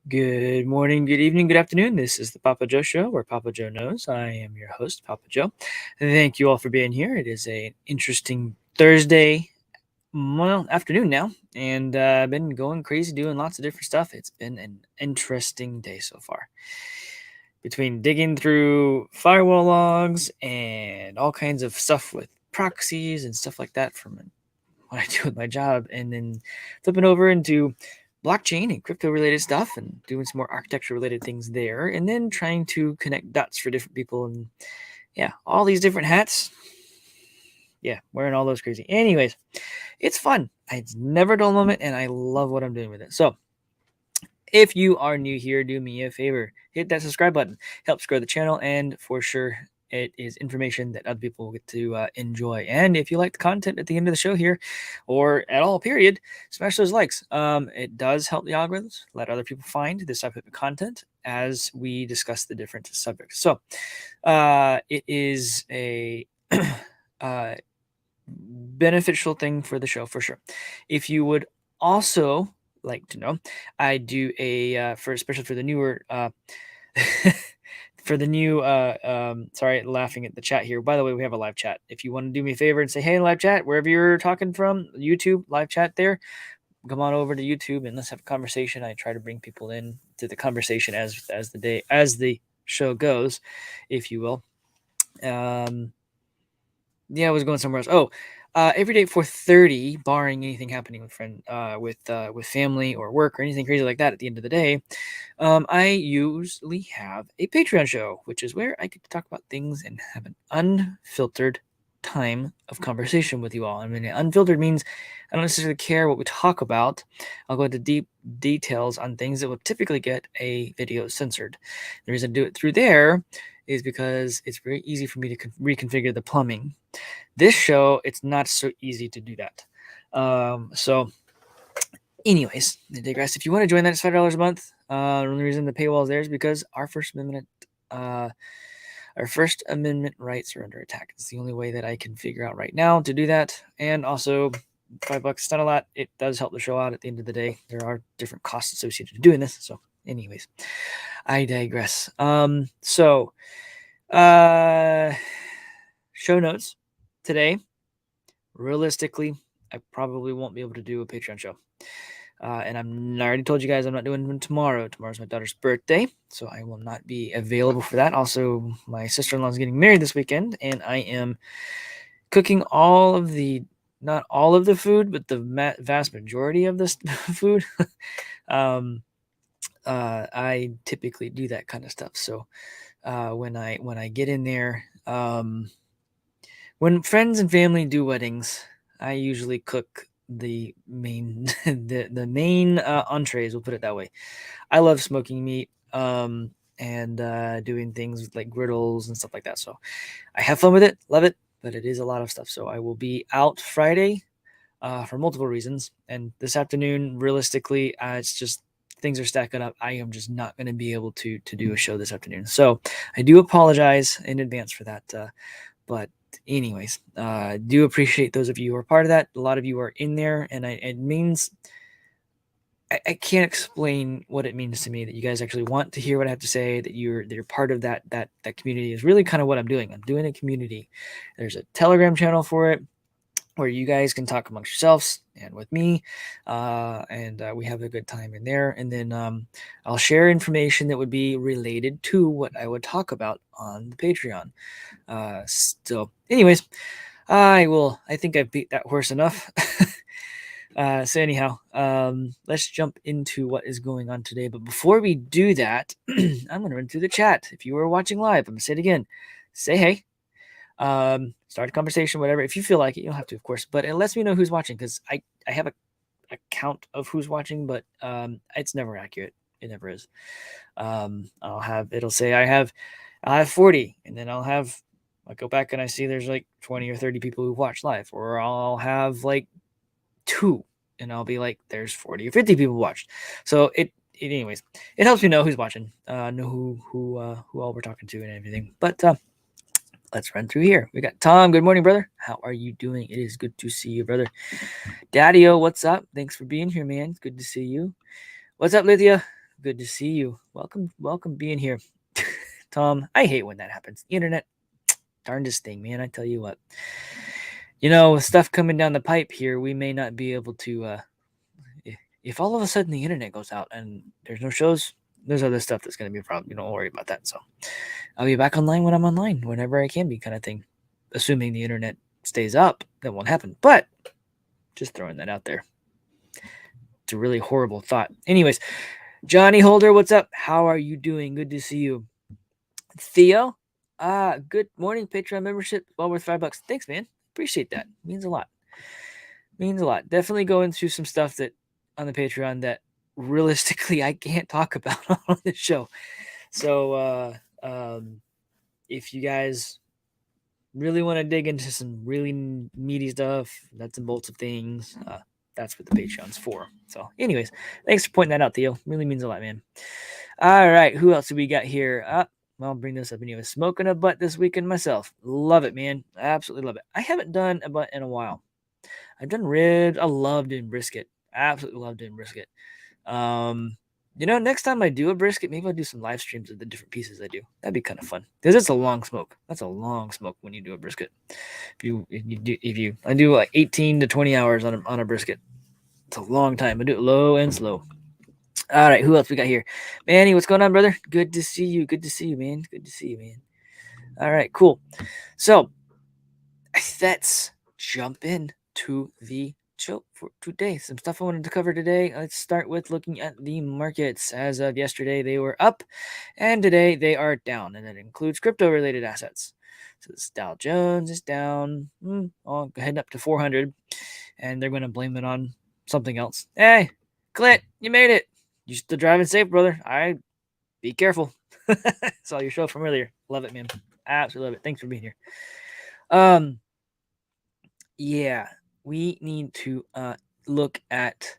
Good morning, good evening, good afternoon. This is the Papa Joe Show, where Papa Joe knows. I am your host, Papa Joe. Thank you all for being here. It is an interesting Thursday, afternoon now, and I've been going crazy doing lots of different stuff. It's been an interesting day so far. Between digging through firewall logs and all kinds of stuff with proxies and stuff like that from what I do with my job, and then flipping over into blockchain and crypto related stuff and doing some more architecture related things there, and then trying to connect dots for different people. And yeah, all these different hats. Yeah, wearing all those crazy. Anyways, it's fun. It's never a dull moment, and I love what I'm doing with it. So, if you are new here, do me a favor, hit that subscribe button. Helps grow the channel, and for sure, it is information that other people get to enjoy. And if you like the content at the end of the show here, or at all, period, smash those likes. It does help the algorithms, let other people find this type of content as we discuss the different subjects. So, it is a beneficial thing for the show for sure. If you would also like to know, I do especially for the newer for the new sorry, laughing at the chat here. By the way, we have a live chat. If you want to do me a favor and say hey, live chat, wherever you're talking from, YouTube live chat there, come on over to YouTube and let's have a conversation. I try to bring people in to the conversation as the show goes, if you will. I was going somewhere else. Every day at 4:30, barring anything happening with family or work or anything crazy like that at the end of the day, I usually have a Patreon show, which is where I get to talk about things and have an unfiltered time of conversation with you all. I mean, unfiltered means I don't necessarily care what we talk about. I'll go into deep details on things that will typically get a video censored. The reason I do it through there is because it's very easy for me to reconfigure the plumbing. This show, it's not so easy to do that. Anyways, I digress. If you want to join that, it's $5 a month. The only reason the paywall is there is because our First Amendment rights are under attack. It's the only way that I can figure out right now to do that. And also, $5, it's not a lot. It does help the show out at the end of the day. There are different costs associated to doing this. So, anyways, I digress. Show notes today. Realistically, I probably won't be able to do a Patreon show. And I already told you guys I'm not doing one tomorrow. Tomorrow's my daughter's birthday, so I will not be available for that. Also, my sister-in-law is getting married this weekend, and I am cooking not all of the food, but the vast majority of this food. I typically do that kind of stuff. So when I get in there, when friends and family do weddings, I usually cook the main the main entrees. We'll put it that way. I love smoking meat and doing things like griddles and stuff like that. So I have fun with it, love it, but it is a lot of stuff. So I will be out Friday for multiple reasons, and this afternoon, realistically, it's just things are stacking up. I am just not going to be able to do a show this afternoon. So I do apologize in advance for that. But anyways, do appreciate those of you who are part of that. A lot of you are in there, and it means I can't explain what it means to me that you guys actually want to hear what I have to say, that you're part of that community is really kind of what I'm doing. I'm doing a community. There's a Telegram channel for it where you guys can talk amongst yourselves and with me, and we have a good time in there. And then I'll share information that would be related to what I would talk about on the Patreon. So anyways, I think I've beat that horse enough. So anyhow, let's jump into what is going on today. But before we do that, I'm going to run through the chat. If you are watching live, I'm going to say it again. Say hey. Start a conversation, whatever. If you feel like it, you don't have to, of course. But it lets me know who's watching, because I have a count of who's watching, but it's never accurate. It never is. It'll say I'll have 40, and then I go back and I see there's like 20 or 30 people who watch live, or I'll have like 2, and I'll be like, there's 40 or 50 people watched. So anyways, it helps me know who's watching, know who all we're talking to and everything. But let's run through here. We got Tom. Good morning, brother. How are you doing? It is good to see you, brother. Daddy-O, what's up? Thanks for being here, man. It's good to see you. What's up, Lydia? Good to see you. Welcome being here. Tom, I hate when that happens. The internet, darndest thing, man. I tell you what. With stuff coming down the pipe here, we may not be able to. If all of a sudden the internet goes out and there's no shows, there's other stuff that's going to be a problem. You don't worry about that. So I'll be back online when I'm online, whenever I can be, kind of thing. Assuming the internet stays up, that won't happen. But just throwing that out there. It's a really horrible thought. Anyways, Johnny Holder, what's up? How are you doing? Good to see you. Theo, good morning. Patreon membership, well worth $5. Thanks, man. Appreciate that. Means a lot. Definitely going through some stuff that on the Patreon that realistically I can't talk about on the show. So if you guys really want to dig into some really meaty stuff, nuts and bolts of things, that's what the Patreon's for. So anyways, thanks for pointing that out, Theo. Really means a lot, man. All right, who else do we got here? I'll bring this up anyway. Smoking a butt this weekend myself. Love it, man. Absolutely love it. I haven't done a butt in a while. I've done ribs. I love doing brisket. Absolutely love doing brisket. Next time I do a brisket, maybe I'll do some live streams of the different pieces I do. That'd be kind of fun because it's a long smoke. That's a long smoke when you do a brisket. I do like 18 to 20 hours on a brisket. It's a long time. I do it low and slow. All right, who else we got here? Manny, what's going on, brother? Good to see you, man. All right, cool. So let's jump in to the show for today. Some stuff I wanted to cover today. Let's start with looking at the markets. As of yesterday, they were up, and today they are down, and that includes crypto-related assets. So this Dow Jones is down, heading up to 400, and they're going to blame it on something else. Hey, Clint, you made it. You still driving safe, brother. Be careful. Saw your show from earlier. Love it, man. Absolutely love it. Thanks for being here. Yeah, we need to look at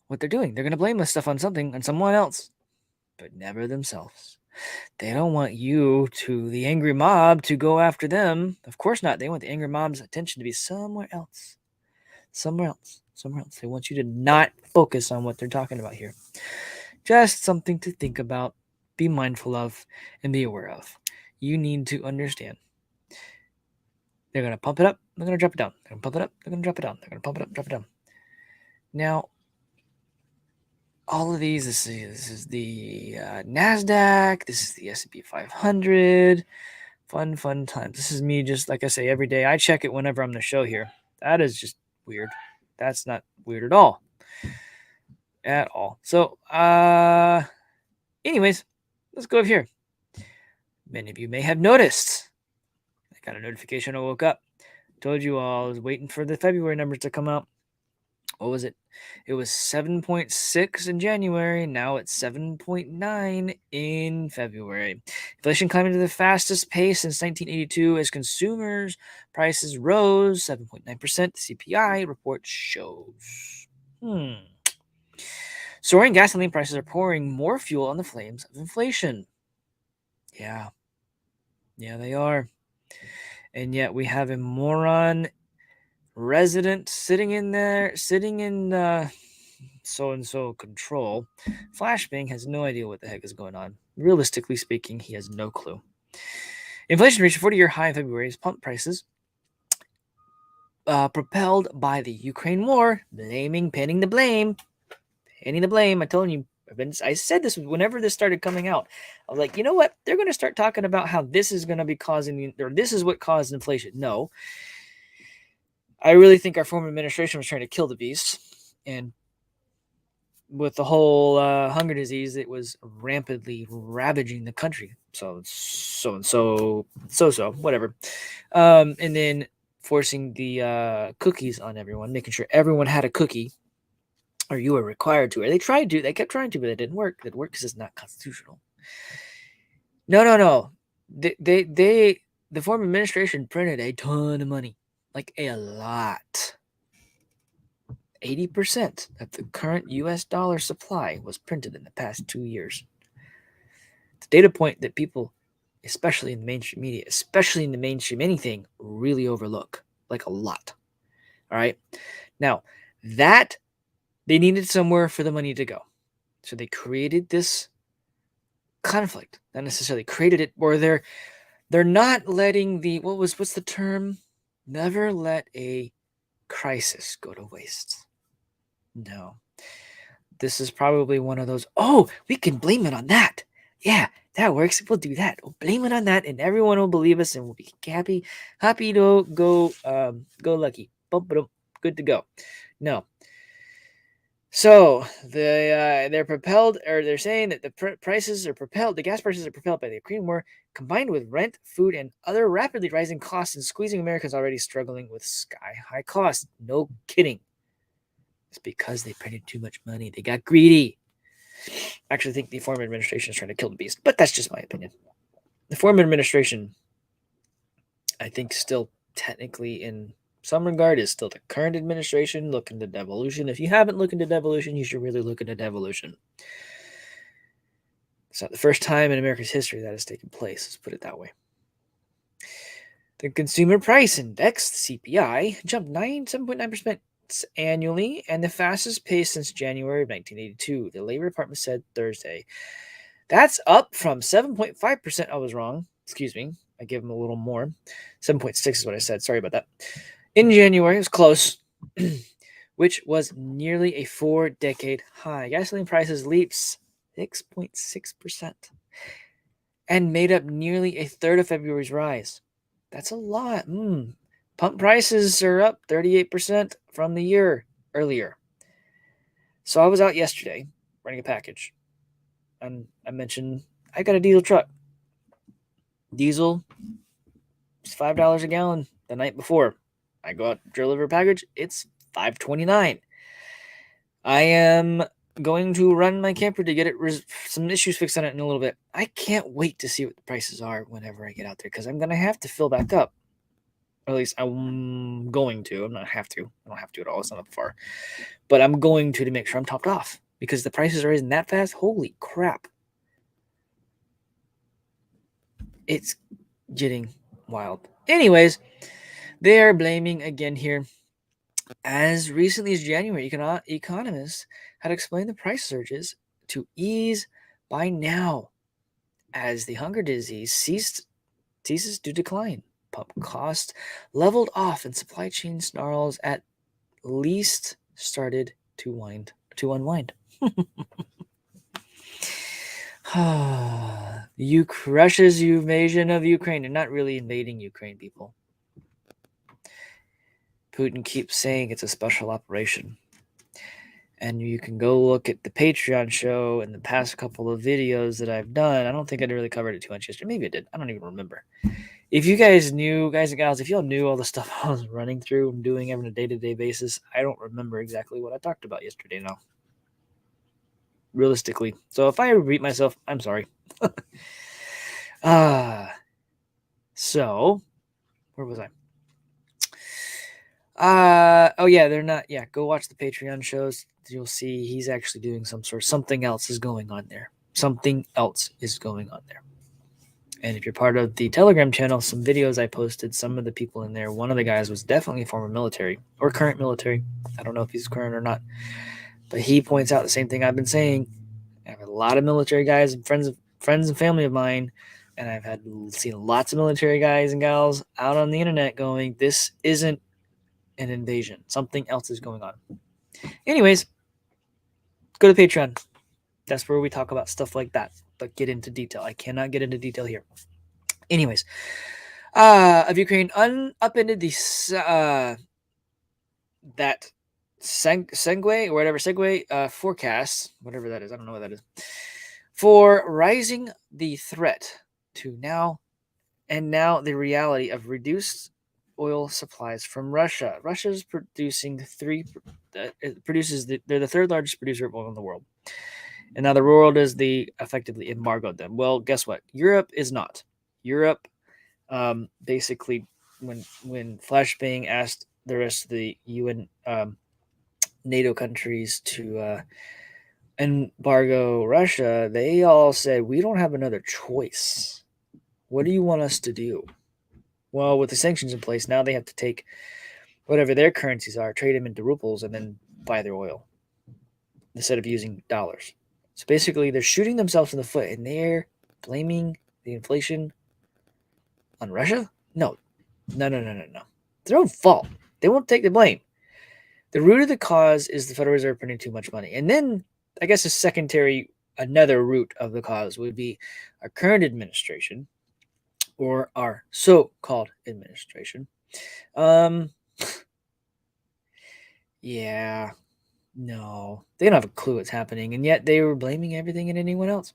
what they're doing. They're going to blame this stuff on someone else, but never themselves. They don't want the angry mob, to go after them. Of course not. They want the angry mob's attention to be somewhere else. They want you to not focus on what they're talking about here. Just something to think about, be mindful of, and be aware of. You need to understand. They're going to pump it up. They're going to drop it down. They're going to pump it up. They're going to drop it down. They're going to pump it up, drop it down. Now, all of these, this is the NASDAQ. This is the S&P 500. Fun times. This is me just, like I say, every day. I check it whenever I'm on the show here. That is just weird. That's not weird at all. So, anyways, let's go up here. Many of you may have noticed. I got a notification. I woke up. Told you all I was waiting for the February numbers to come out. What was it? It was 7.6 in January. Now it's 7.9 in February. Inflation climbing to the fastest pace since 1982 as consumers' prices rose 7.9%. The CPI report shows. Soaring gasoline prices are pouring more fuel on the flames of inflation. Yeah, they are. And yet we have a moron resident sitting in so-and-so control. Flashbang has no idea what the heck is going on. Realistically speaking, he has no clue. Inflation reached a 40-year high in February as pump prices, propelled by the Ukraine war, pinning the blame. I told you, I said this whenever this started coming out. I was like, you know what? They're going to start talking about how this is going to be this is what caused inflation. No. I really think our former administration was trying to kill the beast. And with the whole hunger disease, it was rampantly ravaging the country. So, whatever. And then forcing the cookies on everyone, making sure everyone had a cookie. Or you were required to, or they kept trying to, but it didn't work. It didn't work because it's not constitutional. No. The former administration printed a ton of money, like a lot. 80% of the current U.S. dollar supply was printed in the past 2 years. It's a data point that people, especially in the mainstream media, especially in the mainstream anything, really overlook, like a lot. All right. Now, that they needed somewhere for the money to go. So they created this conflict, not necessarily created it, or they're not letting what's the term? Never let a crisis go to waste. No. This is probably one of those, oh, we can blame it on that. Yeah, that works. We'll do that. We'll blame it on that, and everyone will believe us, and we'll be happy to go lucky. Boom, boom, good to go. No. So they're propelled, or they're saying that the prices are propelled. The gas prices are propelled by the Ukraine war, combined with rent, food, and other rapidly rising costs, and squeezing Americans already struggling with sky-high costs. No kidding. It's because they printed too much money. They got greedy. I actually think the former administration is trying to kill the beast, but that's just my opinion. The former administration, I think, still technically in some regard is still the current administration. Look into devolution. If you haven't looked into devolution, you should really look into devolution. It's not the first time in America's history that has taken place. Let's put it that way. The Consumer Price Index, the CPI, jumped 7.9% annually and the fastest pace since January of 1982, the Labor Department said Thursday. That's up from 7.5%. I was wrong. Excuse me. I gave them a little more. 7.6 is what I said. Sorry about that. In January, it was close, which was nearly a 4-decade high. Gasoline prices leaped 6.6% and made up nearly a third of February's rise. That's a lot. Pump prices are up 38% from the year earlier. So I was out yesterday running a package, and I mentioned I got a diesel truck. Diesel is $5 a gallon the night before. I go out to deliver a package, it's $5.29. I am going to run my camper to get some issues fixed on it in a little bit. I can't wait to see what the prices are whenever I get out there, because I'm going to have to fill back up. Or at least I'm going to. I'm not have to. I don't have to at all. It's not that far. But I'm going to make sure I'm topped off, because the prices are rising that fast. Holy crap. It's getting wild. Anyways, they are blaming again here. As recently as January, economists had explained the price surges to ease by now as the hunger disease ceases to decline. Pump costs leveled off and supply chain snarls at least started to unwind. Russia's invasion of Ukraine. They're not really invading Ukraine, people. Putin keeps saying it's a special operation. And you can go look at the Patreon show and the past couple of videos that I've done. I don't think I really covered it too much yesterday. Maybe I did. I don't even remember. If you guys knew, guys and gals, if y'all knew all the stuff I was running through and doing on a day-to-day basis, I don't remember exactly what I talked about yesterday now. Realistically. So if I repeat myself, I'm sorry. So, where was I? Oh yeah, they're not. Yeah, go watch the Patreon shows. You'll see he's actually doing something else is going on there. Something else is going on there. And if you're part of the Telegram channel, some videos I posted, some of the people in there, one of the guys was definitely former military or current military. I don't know if he's current or not, but he points out the same thing I've been saying. I have a lot of military guys and friends and family of mine, and I've seen lots of military guys and gals out on the internet going, this isn't an invasion. Something else is going on. Anyways, go to Patreon. That's where we talk about stuff like that, but get into detail. I cannot get into detail here. Anyways, of Ukraine upended that segue or whatever segue forecast, whatever that is. I don't know what that is, for rising the threat to now the reality of reduced oil supplies from Russia. Russia's producing they're the third largest producer of oil in the world. And now the world is effectively embargoed them. Well, guess what? Europe is not. Europe, basically, when Flashbang asked the rest of the UN NATO countries to embargo Russia, they all said, we don't have another choice. What do you want us to do? Well, with the sanctions in place, now they have to take whatever their currencies are, trade them into rubles, and then buy their oil instead of using dollars. So basically, they're shooting themselves in the foot, and they're blaming the inflation on Russia? No. It's their own fault. They won't take the blame. The root of the cause is the Federal Reserve printing too much money. And then, I guess, another root of the cause would be our current administration, or our so-called administration. Yeah, no, they don't have a clue what's happening, and yet they were blaming everything and anyone else.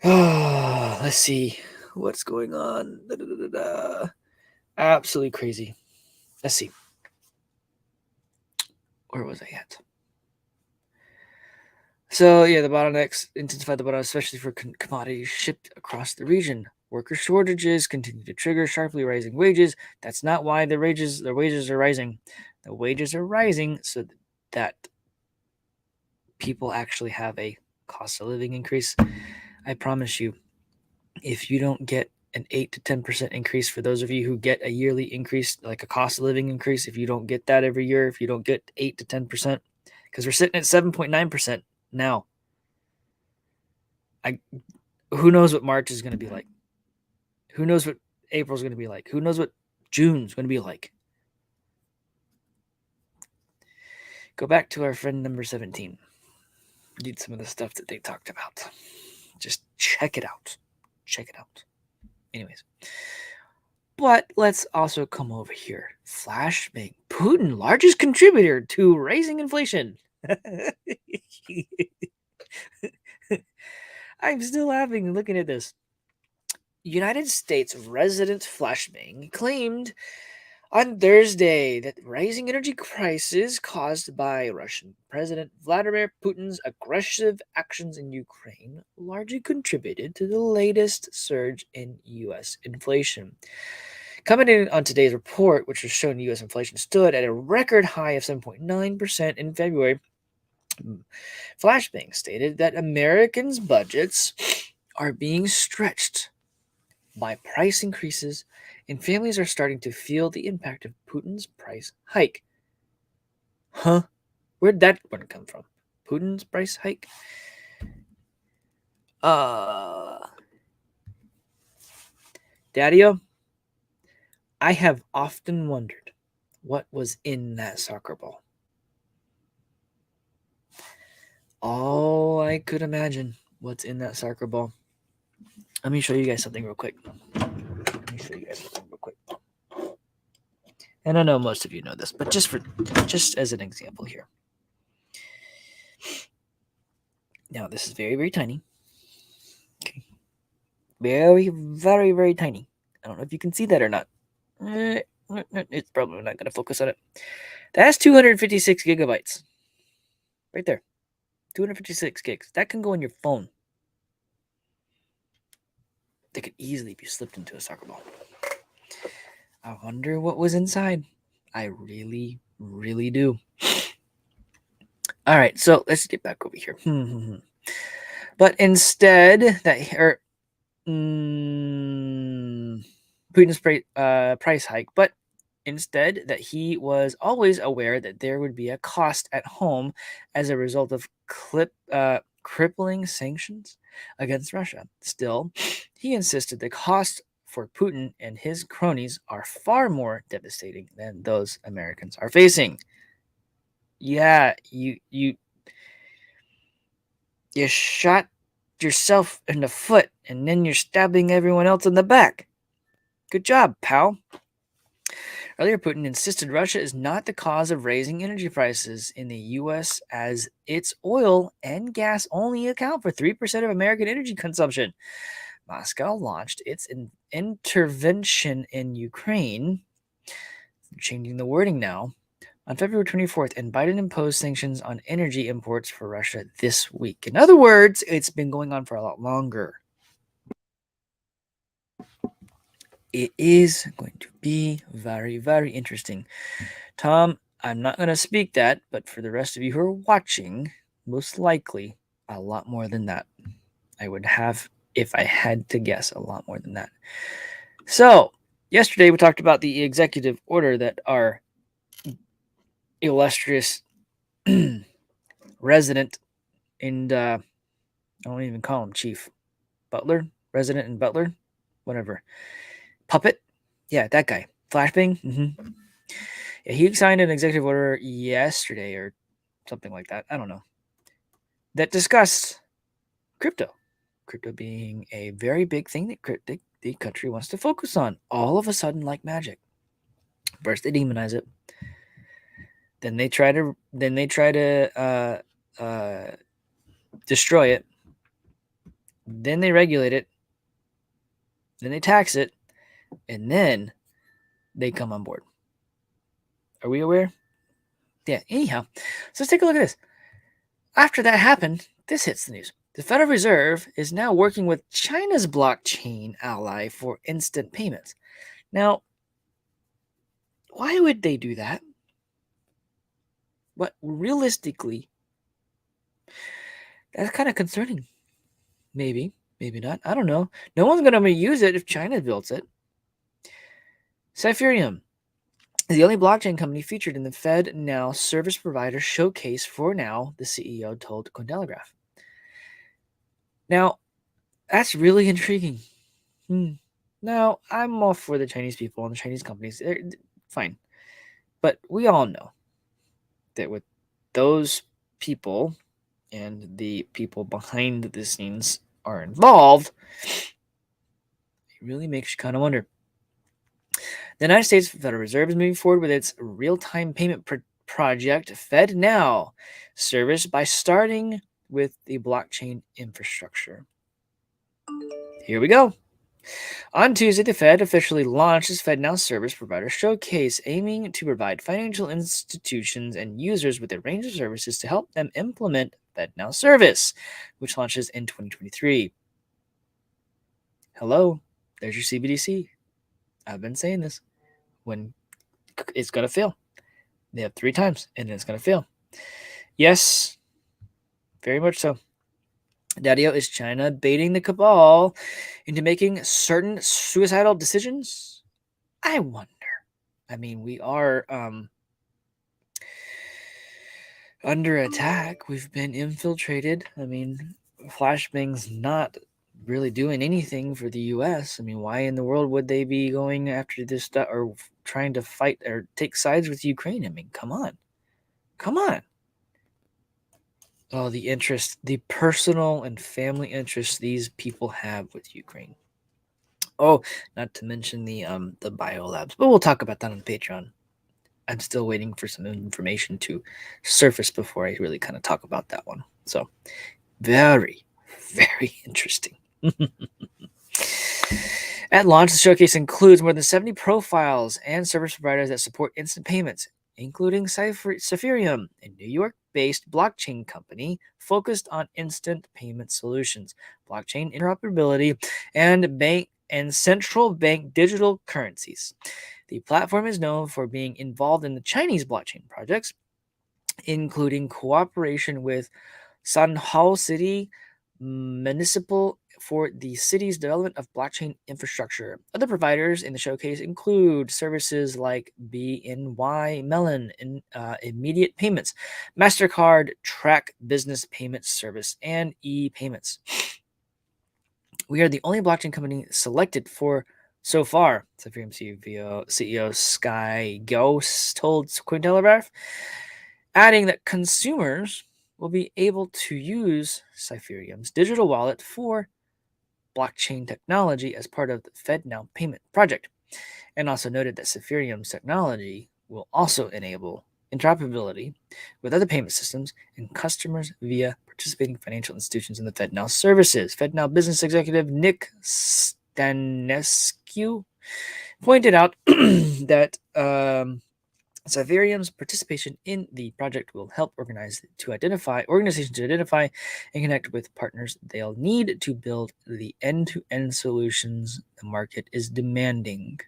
Let's see what's going on. Absolutely crazy. Let's see. Where was I at? So yeah, the bottlenecks intensified the bottlenecks, especially for commodities shipped across the region. Worker shortages continue to trigger sharply rising wages. That's not why the wages are rising. The wages are rising so that people actually have a cost of living increase. I promise you, if you don't get an 8 to 10% increase, for those of you who get a yearly increase, like a cost of living increase, if you don't get that every year, if you don't get 8 to 10%, because we're sitting at 7.9% now. Who knows what March is going to be like? Who knows what April's going to be like? Who knows what June's going to be like? Go back to our friend number 17. Read some of the stuff that they talked about. Just check it out. Check it out. Anyways. But let's also come over here. Flashbang. Putin, largest contributor to raising inflation. I'm still laughing looking at this. United States resident Flashbang claimed on Thursday that rising energy prices caused by Russian President Vladimir Putin's aggressive actions in Ukraine largely contributed to the latest surge in U.S. inflation. Commenting on today's report, which was showing U.S. inflation stood at a record high of 7.9% in February, Flashbang stated that Americans' budgets are being stretched by price increases, and families are starting to feel the impact of Putin's price hike. Huh? Where'd that one come from? Putin's price hike? Daddy-o, I have often wondered what was in that soccer ball. All I could imagine what's in that soccer ball. Let me show you guys something real quick. And I know most of you know this, but just as an example here. Now, this is very, very tiny. Okay. Very, very, very tiny. I don't know if you can see that or not. It's probably not going to focus on it. That's 256 gigabytes. Right there. 256 gigs. That can go in your phone. They could easily be slipped into a soccer ball. I wonder what was inside. I really, really do. All right, so let's get back over here. But instead, Putin's price hike, but instead that he was always aware that there would be a cost at home as a result of crippling sanctions against Russia. Still, he insisted the cost for Putin and his cronies are far more devastating than those Americans are facing. Yeah, you shot yourself in the foot and then you're stabbing everyone else in the back. Good job, pal. Earlier, Putin insisted Russia is not the cause of raising energy prices in the U.S. as its oil and gas only account for 3% of American energy consumption. Moscow launched its intervention in Ukraine, changing the wording now, on February 24th, and Biden imposed sanctions on energy imports for Russia this week. In other words, it's been going on for a lot longer. It is going to be very, very interesting. Tom, I'm not going to speak that, but for the rest of you who are watching, most likely a lot more than that. I would have, if I had to guess, a lot more than that. So, yesterday we talked about the executive order that our illustrious resident and I don't even call him chief. Butler? Resident and Butler? Whatever. Puppet? Yeah, that guy. Flashbang? Mm-hmm. Yeah, he signed an executive order yesterday or something like that. I don't know. That discussed crypto. Crypto being a very big thing that the country wants to focus on. All of a sudden, like magic. First they demonize it. Then they try to destroy it. Then they regulate it. Then they tax it. And then they come on board. Are we aware? Yeah, anyhow. So let's take a look at this. After that happened, this hits the news. The Federal Reserve is now working with China's blockchain ally for instant payments. Now, why would they do that? But realistically, that's kind of concerning. Maybe, maybe not. I don't know. No one's going to use it if China builds it. Cypherium is the only blockchain company featured in the Fed Now service provider showcase for now, the CEO told Cointelegraph. Now, that's really intriguing. Now, I'm all for the Chinese people and the Chinese companies. They're fine. But we all know that with those people and the people behind the scenes are involved, it really makes you kind of wonder. The United States Federal Reserve is moving forward with its real-time payment project, Fed Now, service by starting with the blockchain infrastructure. Here we go. On Tuesday, the Fed officially launched its FedNow service provider showcase, aiming to provide financial institutions and users with a range of services to help them implement FedNow service, which launches in 2023. Hello, there's your CBDC. I've been saying this. When it's going to fail. They have 3 times, and it's going to fail. Yes, very much so. Daddio, is China baiting the cabal into making certain suicidal decisions? I wonder. I mean, we are under attack. We've been infiltrated. I mean, Flashbang's not really doing anything for the U.S. I mean, why in the world would they be going after this stuff or trying to fight or take sides with Ukraine? I mean, come on. Come on. Oh, the interest, the personal and family interests these people have with Ukraine. Oh, not to mention the biolabs, but we'll talk about that on Patreon. I'm still waiting for some information to surface before I really kind of talk about that one. So, very, very interesting. At launch, the showcase includes more than 70 profiles and service providers that support instant payments, including Cypherium, a New York-based blockchain company focused on instant payment solutions, blockchain interoperability, and central bank digital currencies. The platform is known for being involved in the Chinese blockchain projects, including cooperation with Sanhao City Municipal for the city's development of blockchain infrastructure. Other providers in the showcase include services like BNY Mellon, Immediate Payments, MasterCard, Track Business Payments Service, and e-payments. We are the only blockchain company selected for so far, Cypherium CEO Sky Ghost told Cointelegraph, adding that consumers will be able to use Cypherium's digital wallet for blockchain technology as part of the FedNow payment project, and also noted that Cypherium's technology will also enable interoperability with other payment systems and customers via participating financial institutions in the FedNow services. FedNow business executive Nick Stanescu pointed out that Cypherium's participation in the project will help organizations to identify and connect with partners they'll need to build the end-to-end solutions the market is demanding.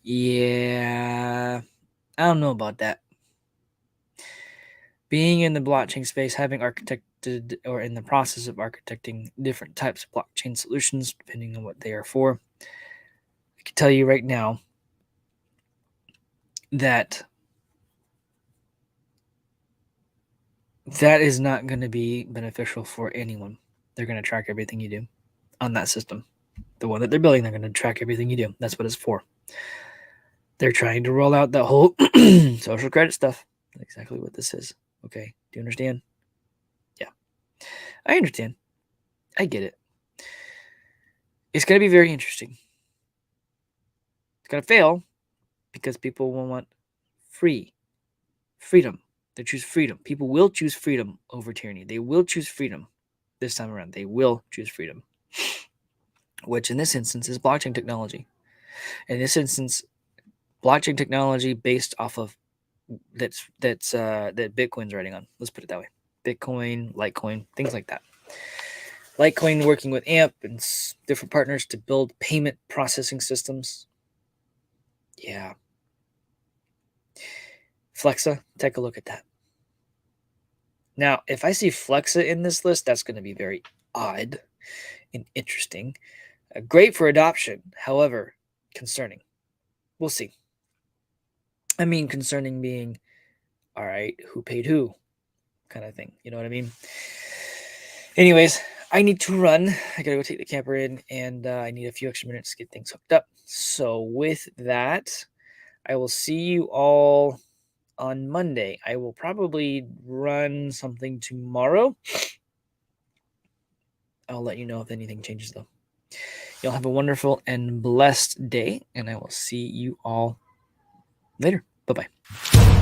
Yeah, I don't know about that. Being in the blockchain space, having architected or in the process of architecting different types of blockchain solutions, depending on what they are for, I can tell you right now that that is not going to be beneficial for anyone. They're going to track everything you do on that system. The one that they're building, they're going to track everything you do. That's what it's for. They're trying to roll out the whole social credit stuff. That's exactly what this is. Okay. Do you understand? Yeah. I understand. I get it. It's going to be very interesting. It's going to fail because people will want freedom. They choose freedom. People will choose freedom over tyranny. They will choose freedom this time around. They will choose freedom, which in this instance is blockchain technology. In this instance, blockchain technology based off of that Bitcoin's writing on. Let's put it that way. Bitcoin, Litecoin, things like that. Litecoin working with AMP and different partners to build payment processing systems. Yeah. Flexa, take a look at that. Now, if I see Flexa in this list, that's going to be very odd and interesting. Great for adoption, however, concerning. We'll see. I mean, concerning being, all right, who paid who kind of thing. You know what I mean? Anyways, I need to run. I got to go take the camper in, and I need a few extra minutes to get things hooked up. So with that, I will see you all on Monday. I will probably run something tomorrow. I'll let you know if anything changes, though. Y'all have a wonderful and blessed day, and I will see you all later. Bye-bye.